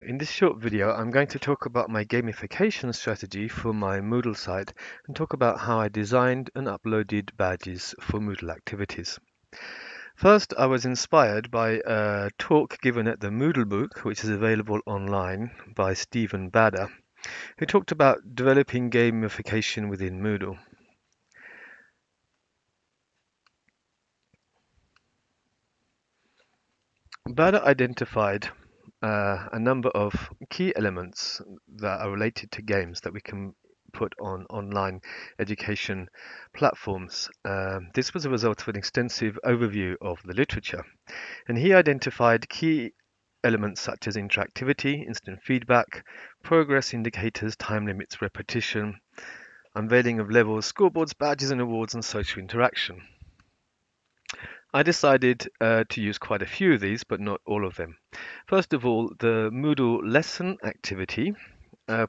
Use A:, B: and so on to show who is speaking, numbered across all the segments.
A: In this short video, I'm going to talk about my gamification strategy for my Moodle site and talk about how I designed and uploaded badges for Moodle activities. First, I was inspired by a talk given at the Moodle book, which is available online by Stephen Badder, who talked about developing gamification within Moodle. Badder identified a number of key elements that are related to games that we can put on online education platforms. This was a result of an extensive overview of the literature, and he identified key elements such as interactivity, instant feedback, progress indicators, time limits, repetition, unveiling of levels, scoreboards, badges and awards, and social interaction. I decided to use quite a few of these, but not all of them. First of all, the Moodle lesson activity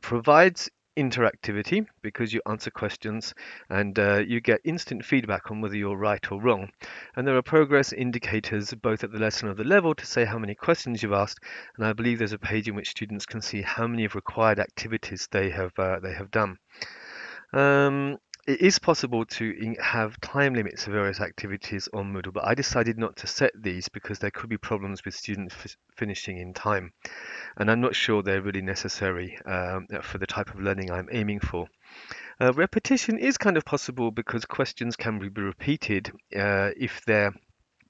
A: provides interactivity because you answer questions and you get instant feedback on whether you're right or wrong. And there are progress indicators both at the lesson or the level to say how many questions you've asked. And I believe there's a page in which students can see how many of required activities they have done. Um, it is possible to have time limits for various activities on Moodle, but I decided not to set these because there could be problems with students finishing in time, and I'm not sure they're really necessary for the type of learning I'm aiming for. Repetition is kind of possible because questions can be repeated if they're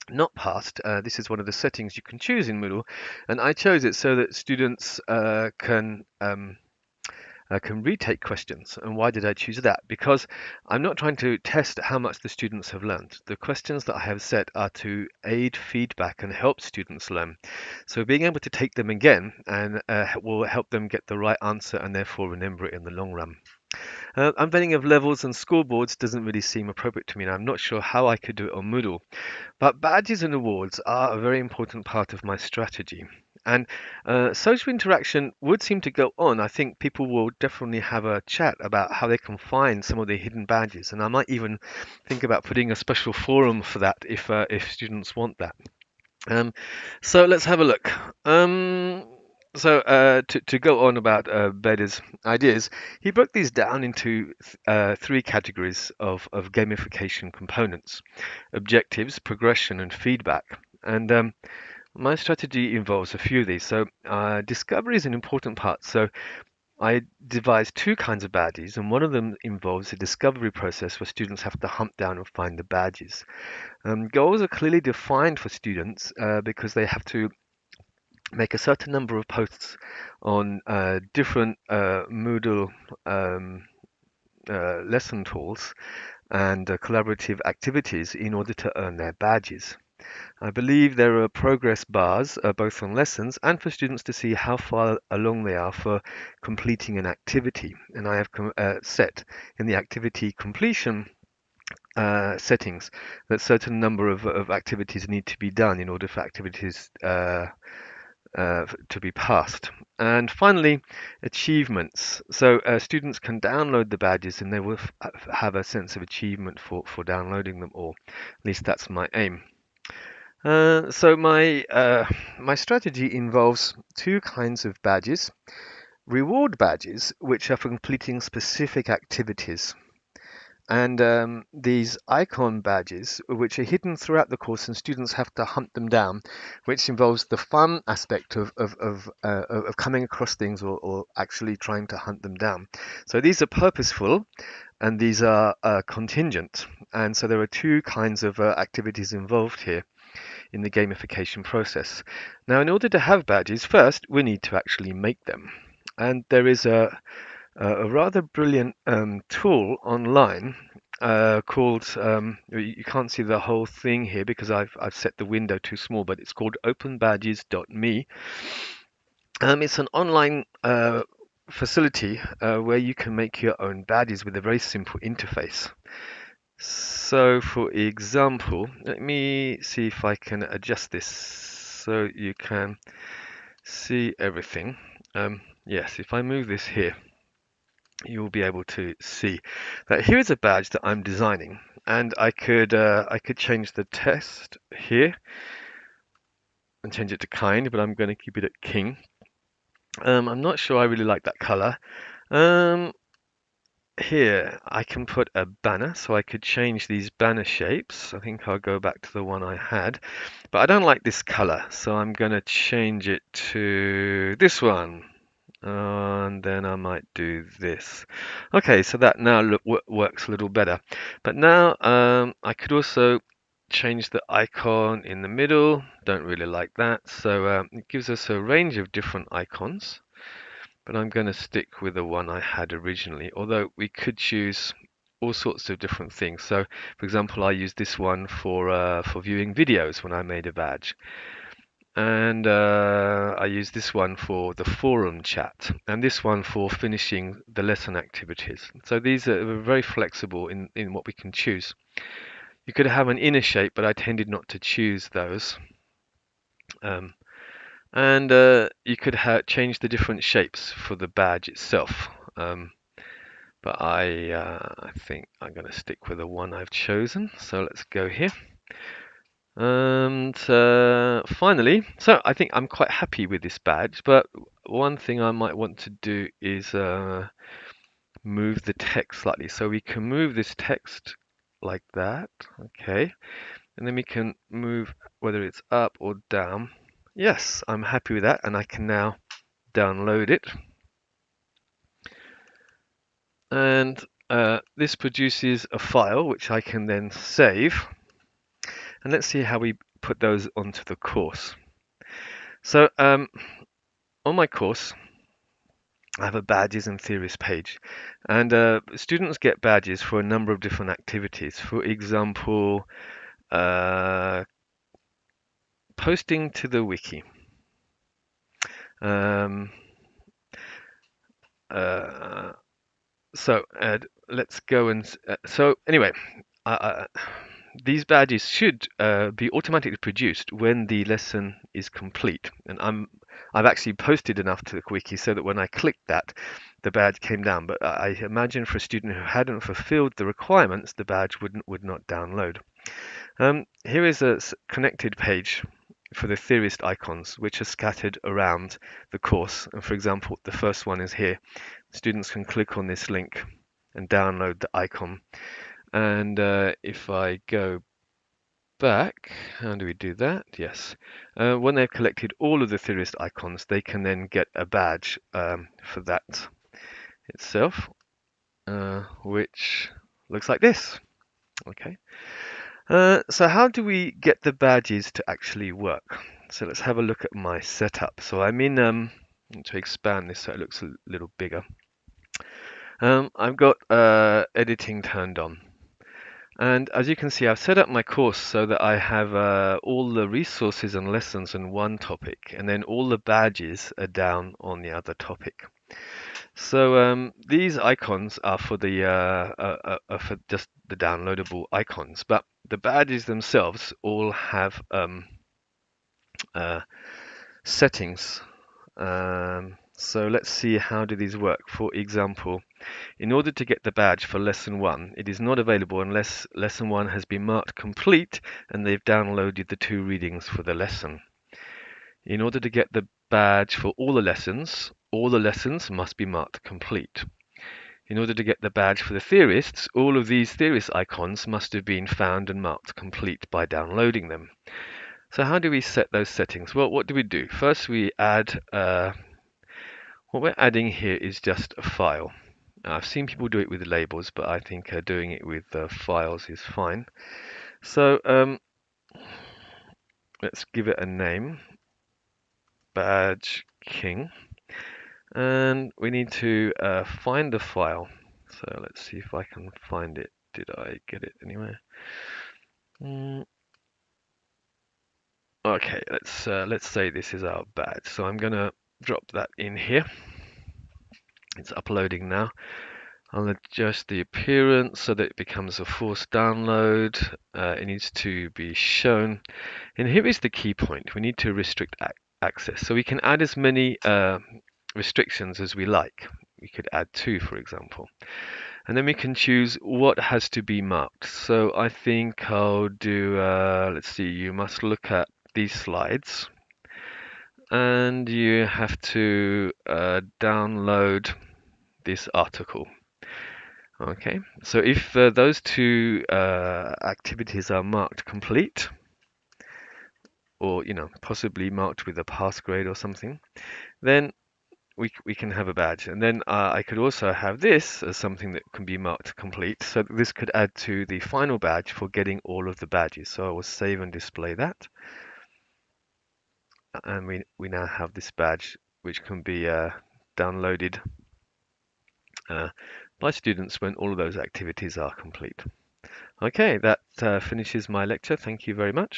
A: not passed. This is one of the settings you can choose in Moodle, and I chose it so that students can retake questions. And why did I choose that? Because I'm not trying to test how much the students have learned. The questions that I have set are to aid feedback and help students learn. So being able to take them again and will help them get the right answer and therefore remember it in the long run. Unveiling of levels and scoreboards doesn't really seem appropriate to me, and I'm not sure how I could do it on Moodle. But badges and awards are a very important part of my strategy. And social interaction would seem to go on. I think people will definitely have a chat about how they can find some of the hidden badges, and I might even think about putting a special forum for that if students want that. So let's have a look. To go on about Bader's ideas, he broke these down into three categories of gamification components: objectives, progression, and feedback. And my strategy involves a few of these. So discovery is an important part. So I devised two kinds of badges, and one of them involves a discovery process where students have to hunt down and find the badges. Goals are clearly defined for students because they have to make a certain number of posts on different Moodle lesson tools and collaborative activities in order to earn their badges. I believe there are progress bars both on lessons and for students to see how far along they are for completing an activity. And I have set in the activity completion settings that certain number of activities need to be done in order for activities to be passed. And finally, achievements. So students can download the badges and they will have a sense of achievement for downloading them all. At least that's my aim. So my strategy involves two kinds of badges. Reward badges, which are for completing specific activities, and these icon badges, which are hidden throughout the course, and students have to hunt them down, which involves the fun aspect of coming across things or actually trying to hunt them down. So these are purposeful, and these are contingent, and so there are two kinds of activities involved here in the gamification process. Now, in order to have badges, first we need to actually make them, and there is a rather brilliant tool online called you can't see the whole thing here because I've set the window too small, but it's called openbadges.me. It's an online facility where you can make your own badges with a very simple interface. So for example, let me see if I can adjust this so you can see everything. Yes, if I move this here, you'll be able to see that here is a badge that I'm designing, and I could change the text here and change it to kind, but I'm going to keep it at king. I'm not sure I really like that color. Um, Here I can put a banner, so I could change these banner shapes. I think I'll go back to the one I had, but I don't like this color, so I'm going to change it to this one. And then I might do this. Okay, so that now works a little better. But now I could also change the icon in the middle. Don't really like that. So it gives us a range of different icons. But I'm going to stick with the one I had originally, although we could choose all sorts of different things. So, for example, I used this one for viewing videos when I made a badge. And I use this one for the forum chat, and this one for finishing the lesson activities. So these are very flexible in what we can choose. You could have an inner shape, but I tended not to choose those. Um, and you could change the different shapes for the badge itself. But I think I'm going to stick with the one I've chosen. So let's go here. And finally, so I think I'm quite happy with this badge, but one thing I might want to do is move the text slightly. So we can move this text like that, okay, and then we can move whether it's up or down. Yes, I'm happy with that, and I can now download it. And this produces a file which I can then save. And let's see how we put those onto the course. So on my course, I have a badges and theories page, and students get badges for a number of different activities. For example, uh, posting to the wiki. Um, uh, let's go and so anyway, these badges should be automatically produced when the lesson is complete. And I've actually posted enough to the wiki so that when I clicked that, the badge came down. But I imagine for a student who hadn't fulfilled the requirements, the badge would not download. Here is a connected page for the theorist icons, which are scattered around the course. And for example, the first one is here. Students can click on this link and download the icon. And if I go back, how do we do that? Yes. When they've collected all of the theorist icons, they can then get a badge for that itself, which looks like this. Okay. So how do we get the badges to actually work? So let's have a look at my setup. So I'm in, to expand this so it looks a little bigger. I've got editing turned on. And as you can see, I've set up my course so that I have all the resources and lessons in one topic, and then all the badges are down on the other topic. So these icons are for for just the downloadable icons, but the badges themselves all have settings. So let's see, how do these work? For example, in order to get the badge for lesson 1, it is not available unless lesson 1 has been marked complete and they've downloaded the 2 readings for the lesson. In order to get the badge for all the lessons must be marked complete. In order to get the badge for the theorists, all of these theorist icons must have been found and marked complete by downloading them. So how do we set those settings? Well, what do we do? First, we add, what we're adding here is just a file. I've seen people do it with labels, but I think doing it with files is fine. So let's give it a name, Badge King, and we need to find the file. So let's see if I can find it. Did I get it anywhere? Okay, let's say this is our badge. So I'm gonna drop that in here. It's uploading now. I'll adjust the appearance so that it becomes a forced download. It needs to be shown. And here is the key point. We need to restrict access. So we can add as many restrictions as we like. We could add 2, for example. And then we can choose what has to be marked. So I think I'll do, let's see, you must look at these slides. and you have to download this article. Okay, so if those two activities are marked complete, or possibly marked with a pass grade or something, then we can have a badge. And then I could also have this as something that can be marked complete. So this could add to the final badge for getting all of the badges. So I will save and display that. And we now have this badge which can be downloaded by students when all of those activities are complete. Okay, that finishes my lecture. Thank you very much.